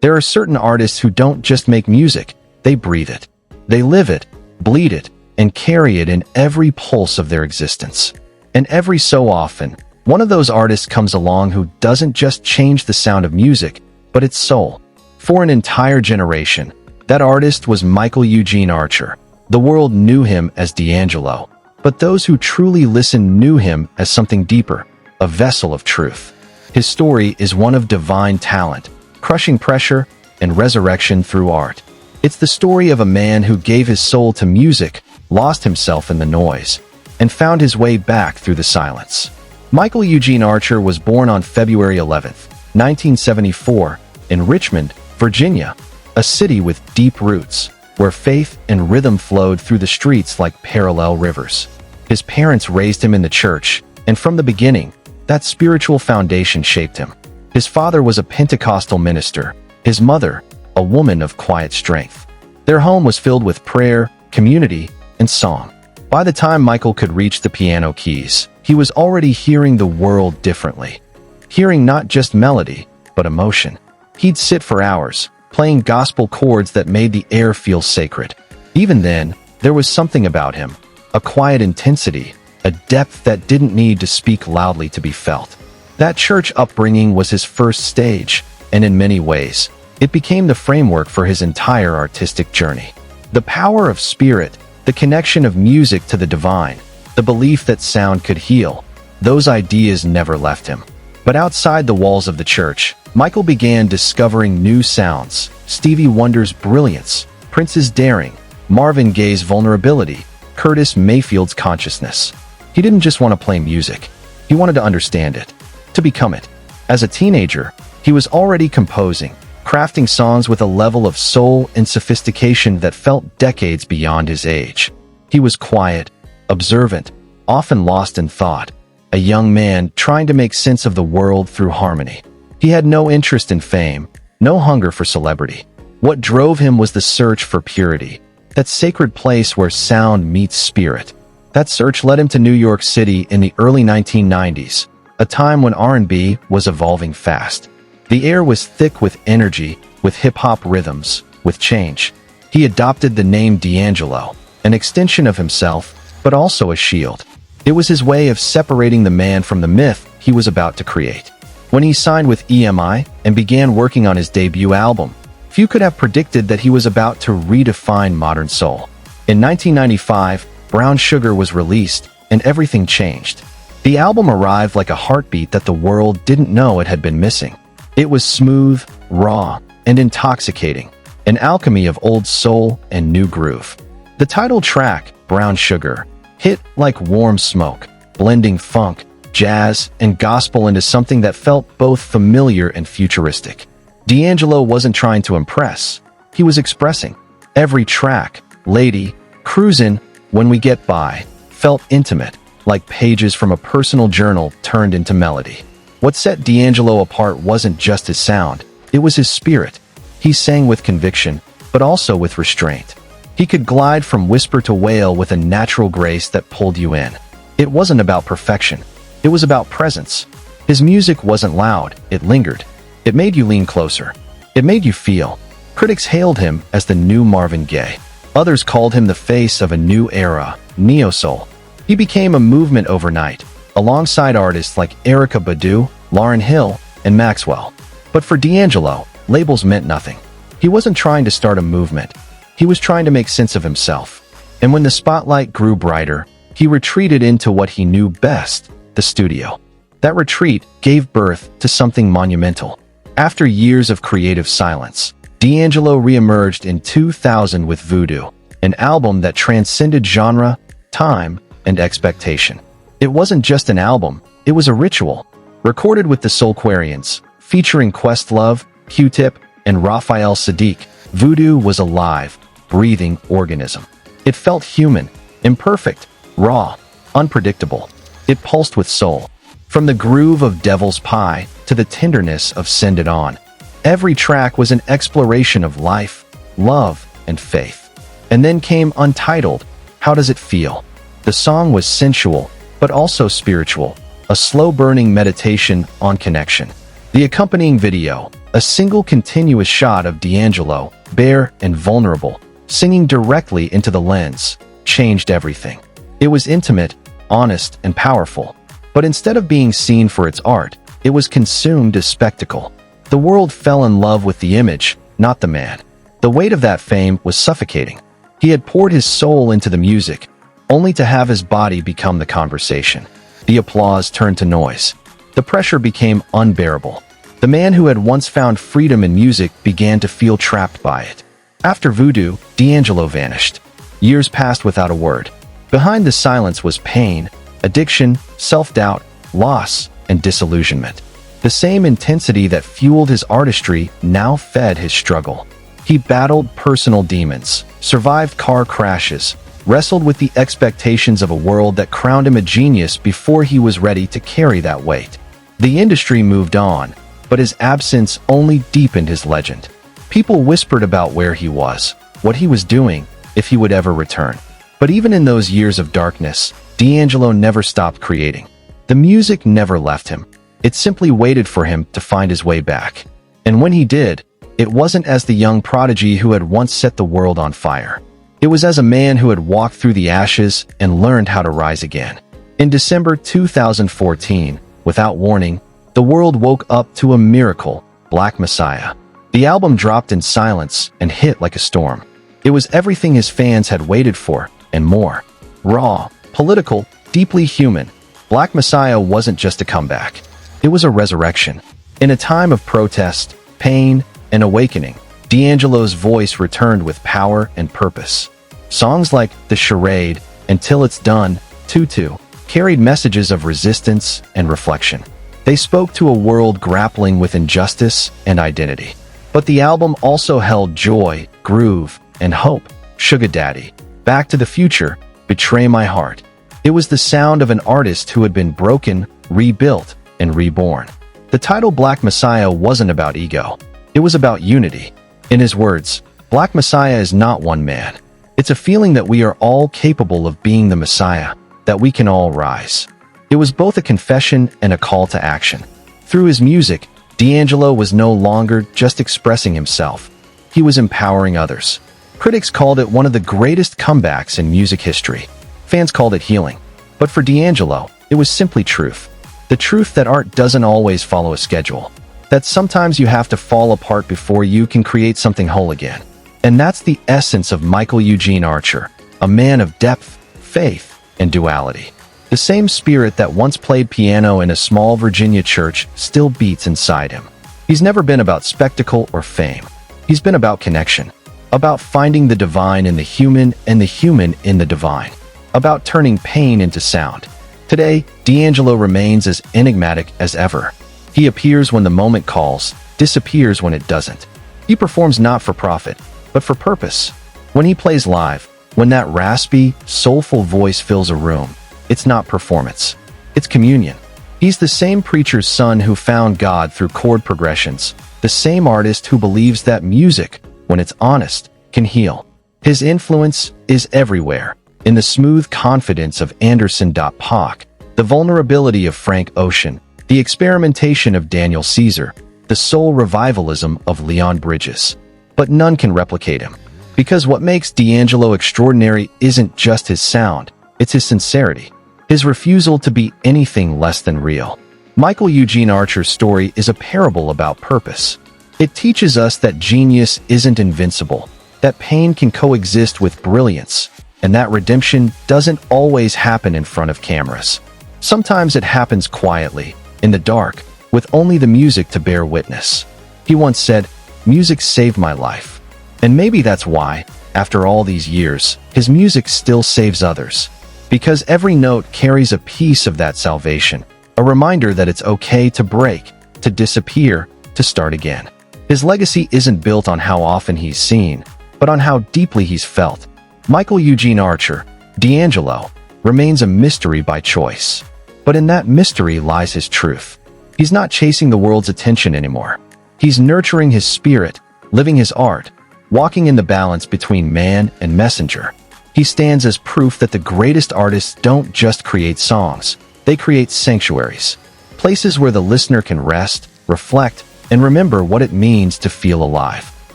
There are certain artists who don't just make music, they breathe it. They live it, bleed it, and carry it in every pulse of their existence. And every so often, one of those artists comes along who doesn't just change the sound of music, but its soul. For an entire generation, that artist was Michael Eugene Archer. The world knew him as D'Angelo, but those who truly listened knew him as something deeper, a vessel of truth. His story is one of divine talent, crushing pressure, and resurrection through art. It's the story of a man who gave his soul to music, lost himself in the noise, and found his way back through the silence. Michael Eugene Archer was born on February 11, 1974, in Richmond, Virginia, a city with deep roots, where faith and rhythm flowed through the streets like parallel rivers. His parents raised him in the church, and from the beginning, that spiritual foundation shaped him. His father was a Pentecostal minister, his mother, a woman of quiet strength. Their home was filled with prayer, community, and song. By the time Michael could reach the piano keys, he was already hearing the world differently. Hearing not just melody, but emotion. He'd sit for hours, playing gospel chords that made the air feel sacred. Even then, there was something about him, a quiet intensity, a depth that didn't need to speak loudly to be felt. That church upbringing was his first stage, and in many ways, it became the framework for his entire artistic journey. The power of spirit, the connection of music to the divine, the belief that sound could heal, those ideas never left him. But outside the walls of the church, Michael began discovering new sounds: Stevie Wonder's brilliance, Prince's daring, Marvin Gaye's vulnerability, Curtis Mayfield's consciousness. He didn't just want to play music. He wanted to understand it, to become it. As a teenager, he was already composing, crafting songs with a level of soul and sophistication that felt decades beyond his age. He was quiet, observant, often lost in thought, a young man trying to make sense of the world through harmony. He had no interest in fame, no hunger for celebrity. What drove him was the search for purity, that sacred place where sound meets spirit. That search led him to New York City in the early 1990s, a time when R&B was evolving fast. The air was thick with energy, with hip-hop rhythms, with change. He adopted the name D'Angelo, an extension of himself, but also a shield. It was his way of separating the man from the myth he was about to create. When he signed with EMI and began working on his debut album, few could have predicted that he was about to redefine modern soul. In 1995, Brown Sugar was released, and everything changed. The album arrived like a heartbeat that the world didn't know it had been missing. It was smooth, raw, and intoxicating, an alchemy of old soul and new groove. The title track, Brown Sugar, hit like warm smoke, blending funk, jazz, and gospel into something that felt both familiar and futuristic. D'Angelo wasn't trying to impress. He was expressing. Every track, Lady, Cruisin', When We Get By, felt intimate, like pages from a personal journal turned into melody. What set D'Angelo apart wasn't just his sound, it was his spirit. He sang with conviction, but also with restraint. He could glide from whisper to wail with a natural grace that pulled you in. It wasn't about perfection, it was about presence. His music wasn't loud, it lingered. It made you lean closer. It made you feel. Critics hailed him as the new Marvin Gaye. Others called him the face of a new era, neo-soul. He became a movement overnight, alongside artists like Erykah Badu, Lauryn Hill, and Maxwell. But for D'Angelo, labels meant nothing. He wasn't trying to start a movement. He was trying to make sense of himself. And when the spotlight grew brighter, he retreated into what he knew best, the studio. That retreat gave birth to something monumental. After years of creative silence, D'Angelo reemerged in 2000 with Voodoo, an album that transcended genre, time, and expectation. It wasn't just an album, it was a ritual. Recorded with the Soulquarians, featuring Questlove, Q-Tip, and Raphael Sadiq, Voodoo was a live, breathing organism. It felt human, imperfect, raw, unpredictable. It pulsed with soul. From the groove of Devil's Pie to the tenderness of Send It On, every track was an exploration of life, love, and faith. And then came Untitled, How Does It Feel? The song was sensual, but also spiritual, a slow-burning meditation on connection. The accompanying video, a single continuous shot of D'Angelo, bare and vulnerable, singing directly into the lens, changed everything. It was intimate, honest, and powerful. But instead of being seen for its art, it was consumed as spectacle. The world fell in love with the image, not the man. The weight of that fame was suffocating. He had poured his soul into the music, only to have his body become the conversation. The applause turned to noise. The pressure became unbearable. The man who had once found freedom in music began to feel trapped by it. After Voodoo, D'Angelo vanished. Years passed without a word. Behind the silence was pain, addiction, self-doubt, loss, and disillusionment. The same intensity that fueled his artistry now fed his struggle. He battled personal demons, survived car crashes, wrestled with the expectations of a world that crowned him a genius before he was ready to carry that weight. The industry moved on, but his absence only deepened his legend. People whispered about where he was, what he was doing, if he would ever return. But even in those years of darkness, D'Angelo never stopped creating. The music never left him. It simply waited for him to find his way back. And when he did, it wasn't as the young prodigy who had once set the world on fire. It was as a man who had walked through the ashes and learned how to rise again. In December 2014, without warning, the world woke up to a miracle, Black Messiah. The album dropped in silence and hit like a storm. It was everything his fans had waited for, and more. Raw, political, deeply human, Black Messiah wasn't just a comeback. It was a resurrection. In a time of protest, pain, and awakening, D'Angelo's voice returned with power and purpose. Songs like The Charade, Until It's Done, Tutu, carried messages of resistance and reflection. They spoke to a world grappling with injustice and identity. But the album also held joy, groove, and hope. Sugar Daddy, Back to the Future, Betray My Heart. It was the sound of an artist who had been broken, rebuilt, and reborn. The title Black Messiah wasn't about ego. It was about unity. In his words, Black Messiah is not one man. It's a feeling that we are all capable of being the Messiah, that we can all rise. It was both a confession and a call to action. Through his music, D'Angelo was no longer just expressing himself. He was empowering others. Critics called it one of the greatest comebacks in music history. Fans called it healing. But for D'Angelo, it was simply truth. The truth that art doesn't always follow a schedule. That sometimes you have to fall apart before you can create something whole again. And that's the essence of Michael Eugene Archer, a man of depth, faith, and duality. The same spirit that once played piano in a small Virginia church still beats inside him. He's never been about spectacle or fame. He's been about connection, about finding the divine in the human and the human in the divine, about turning pain into sound. Today, D'Angelo remains as enigmatic as ever. He appears when the moment calls, disappears when it doesn't. He performs not for profit, but for purpose. When he plays live, when that raspy, soulful voice fills a room, it's not performance. It's communion. He's the same preacher's son who found God through chord progressions, the same artist who believes that music, when it's honest, can heal. His influence is everywhere, in the smooth confidence of Anderson .Paak, the vulnerability of Frank Ocean, the experimentation of Daniel Caesar, the soul revivalism of Leon Bridges. But none can replicate him. Because what makes D'Angelo extraordinary isn't just his sound, it's his sincerity, his refusal to be anything less than real. Michael Eugene Archer's story is a parable about purpose. It teaches us that genius isn't invincible, that pain can coexist with brilliance, and that redemption doesn't always happen in front of cameras. Sometimes it happens quietly, in the dark, with only the music to bear witness. He once said, "Music saved my life." And maybe that's why, after all these years, his music still saves others. Because every note carries a piece of that salvation, a reminder that it's okay to break, to disappear, to start again. His legacy isn't built on how often he's seen, but on how deeply he's felt. Michael Eugene Archer, D'Angelo, remains a mystery by choice. But in that mystery lies his truth. He's not chasing the world's attention anymore. He's nurturing his spirit, living his art, walking in the balance between man and messenger. He stands as proof that the greatest artists don't just create songs, they create sanctuaries. Places where the listener can rest, reflect, and remember what it means to feel alive.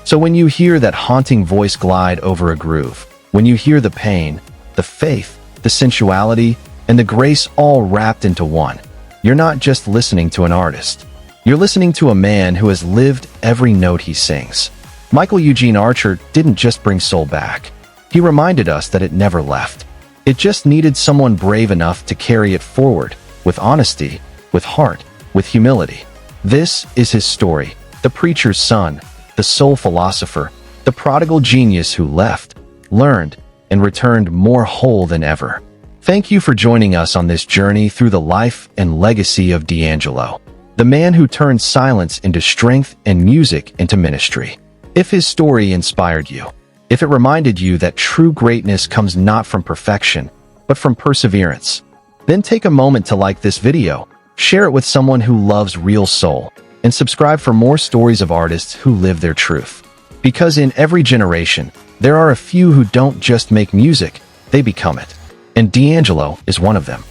So when you hear that haunting voice glide over a groove, when you hear the pain, the faith, the sensuality, and the grace all wrapped into one, you're not just listening to an artist. You're listening to a man who has lived every note he sings. Michael Eugene Archer didn't just bring soul back. He reminded us that it never left. It just needed someone brave enough to carry it forward, with honesty, with heart, with humility. This is his story, the preacher's son, the soul philosopher, the prodigal genius who left, learned, and returned more whole than ever. Thank you for joining us on this journey through the life and legacy of D'Angelo, the man who turned silence into strength and music into ministry. If his story inspired you, if it reminded you that true greatness comes not from perfection, but from perseverance, then take a moment to like this video, share it with someone who loves real soul, and subscribe for more stories of artists who live their truth. Because in every generation, there are a few who don't just make music, they become it. And D'Angelo is one of them.